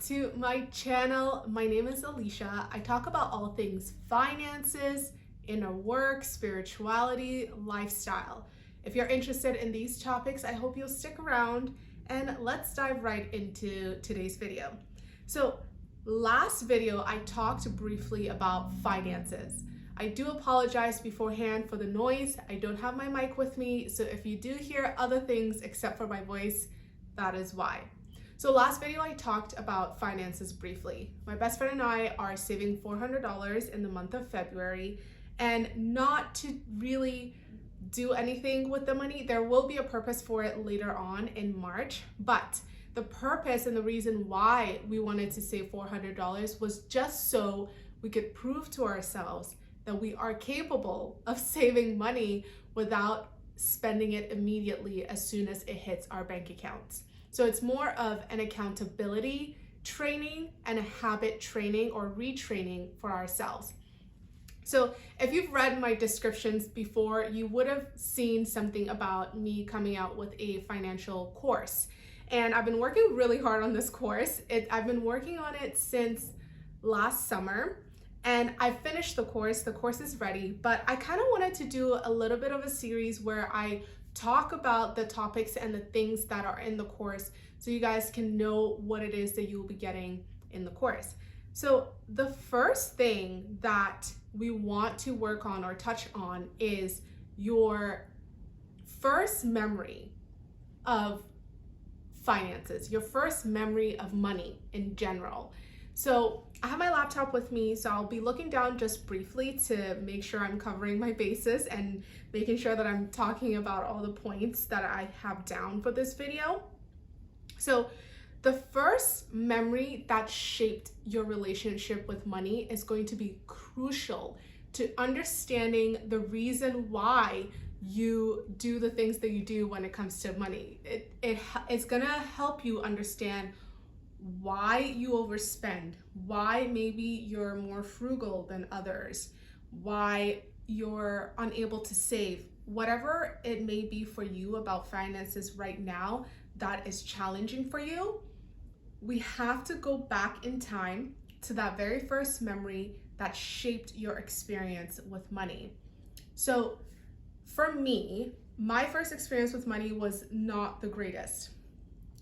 to my channel. My name is Alicia. I talk about all things finances, inner work, spirituality, lifestyle. If you're interested in these topics, I hope you'll stick around and let's dive right into today's video. So last video, I talked briefly about finances. I do apologize beforehand for the noise. I don't have my mic with me, so if you do hear other things except for my voice, that is why. So last video I talked about finances briefly. My best friend and I are saving $400 in the month of February, and not to really do anything with the money. There will be a purpose for it later on in March, but the purpose and the reason why we wanted to save $400 was just so we could prove to ourselves that we are capable of saving money without spending it immediately as soon as it hits our bank accounts. So it's more of an accountability training and a habit training or retraining for ourselves. So if you've read my descriptions before, you would have seen something about me coming out with a financial course. And I've been working really hard on this course. I've been working on it since last summer, and I finished the course. The course is ready, but I kind of wanted to do a little bit of a series where I talk about the topics and the things that are in the course so you guys can know what it is that you will be getting in the course. So the first thing that we want to work on or touch on is your first memory of finances, your first memory of money in general. So I have my laptop with me, so I'll be looking down just briefly to make sure I'm covering my bases and making sure that I'm talking about all the points that I have down for this video. So the first memory that shaped your relationship with money is going to be crucial to understanding the reason why you do the things that you do when it comes to money. It's gonna help you understand why you overspend, why maybe you're more frugal than others, why you're unable to save. Whatever it may be for you about finances right now that is challenging for you, we have to go back in time to that very first memory that shaped your experience with money. So for me, my first experience with money was not the greatest.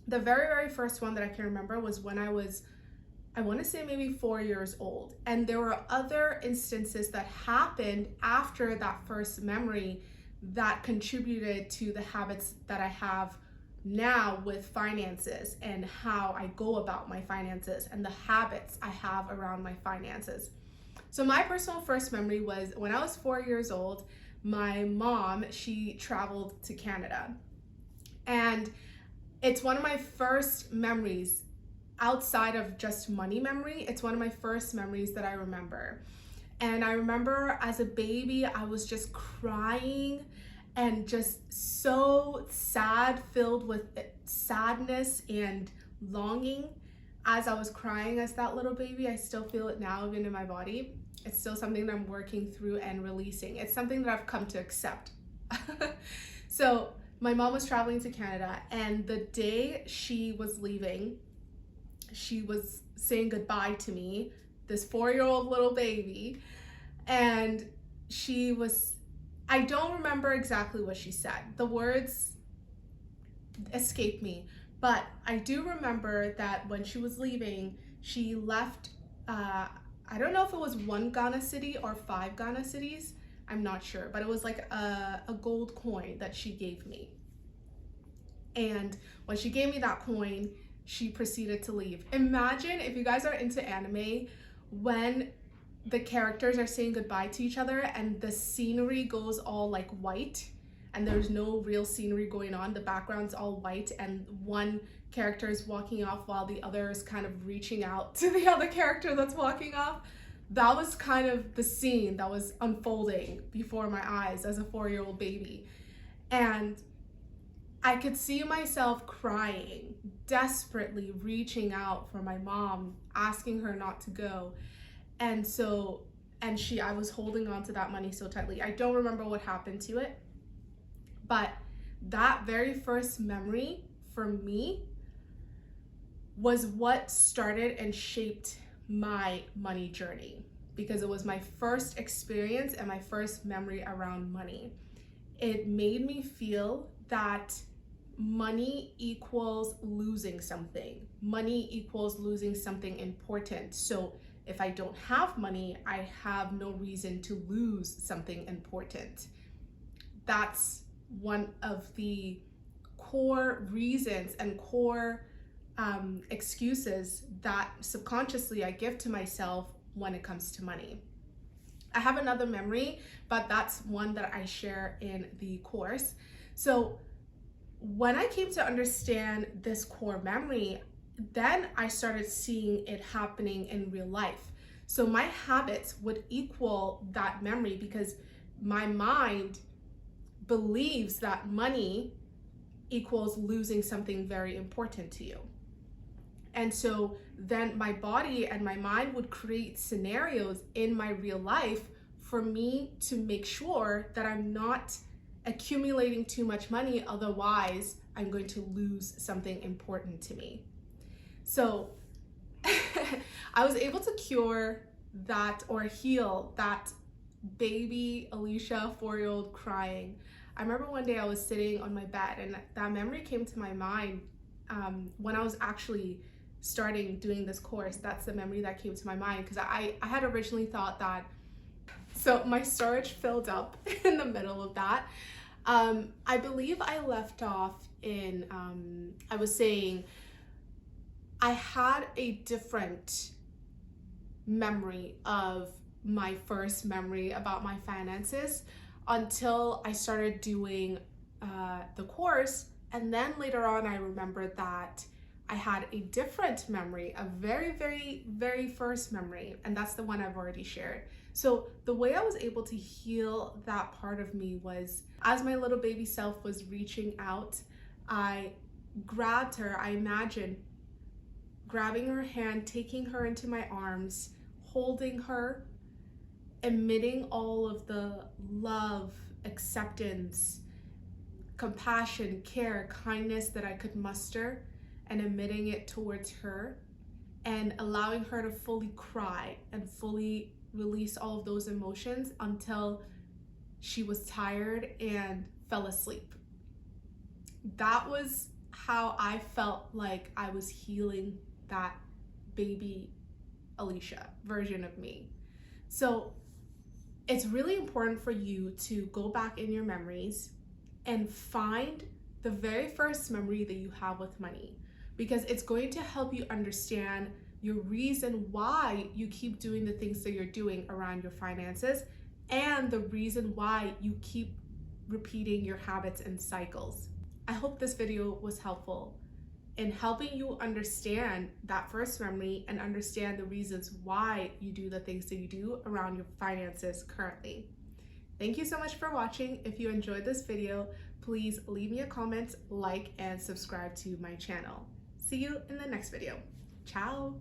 The very first one that I can remember was when I want to say maybe 4 years old. And there were other instances that happened after that first memory that contributed to the habits that I have now with finances and how I go about my finances and the habits I have around my finances. So my personal first memory was when I was 4 years old. My mom, she traveled to Canada, and it's one of my first memories outside of just money memory. It's one of my first memories that I remember. And I remember as a baby, I was just crying and just so sad, filled with sadness and longing as I was crying as that little baby. I still feel it now, even in my body. It's still something that I'm working through and releasing. It's something that I've come to accept. So my mom was traveling to Canada, and the day she was leaving, she was saying goodbye to me, this 4-year-old little baby, and I don't remember exactly what she said. The words escaped me, but I do remember that when she was leaving, she left, I don't know if it was 1 Ghana city or 5 Ghana cities. I'm not sure, but it was like a gold coin that she gave me. And when she gave me that coin, she proceeded to leave. Imagine, if you guys are into anime, when the characters are saying goodbye to each other and the scenery goes all like white and there's no real scenery going on. The background's all white and one character is walking off while the other is kind of reaching out to the other character that's walking off. That was kind of the scene that was unfolding before my eyes as a 4-year-old baby. And I could see myself crying, desperately reaching out for my mom, asking her not to go. And I was holding on to that money so tightly. I don't remember what happened to it, but that very first memory for me was what started and shaped my money journey, because it was my first experience and my first memory around money. It made me feel that money equals losing something. Money equals losing something important. So if I don't have money, I have no reason to lose something important. That's one of the core reasons and core excuses that subconsciously I give to myself when it comes to money. I have another memory, but that's one that I share in the course. So when I came to understand this core memory, then I started seeing it happening in real life. So my habits would equal that memory, because my mind believes that money equals losing something very important to you. And so then my body and my mind would create scenarios in my real life for me to make sure that I'm not accumulating too much money, otherwise I'm going to lose something important to me. So I was able to cure that, or heal that baby Alicia, 4-year-old, crying. I remember one day I was sitting on my bed and that memory came to my mind when I was actually starting doing this course. That's the memory that came to my mind, because I had originally thought that, so my storage filled up in the middle of that. I believe I left off in, I was saying I had a different memory of my first memory about my finances until I started doing the course. And then later on, I remembered that I had a different memory, a very, very, very first memory, and that's the one I've already shared. So the way I was able to heal that part of me was, as my little baby self was reaching out, I grabbed her. I imagined grabbing her hand, taking her into my arms, holding her, emitting all of the love, acceptance, compassion, care, kindness that I could muster, and emitting it towards her, and allowing her to fully cry and fully release all of those emotions until she was tired and fell asleep. That was how I felt like I was healing that baby Alicia version of me. So it's really important for you to go back in your memories and find the very first memory that you have with money, because it's going to help you understand your reason why you keep doing the things that you're doing around your finances, and the reason why you keep repeating your habits and cycles. I hope this video was helpful in helping you understand that first memory and understand the reasons why you do the things that you do around your finances currently. Thank you so much for watching. If you enjoyed this video, please leave me a comment, like, and subscribe to my channel. See you in the next video. Ciao.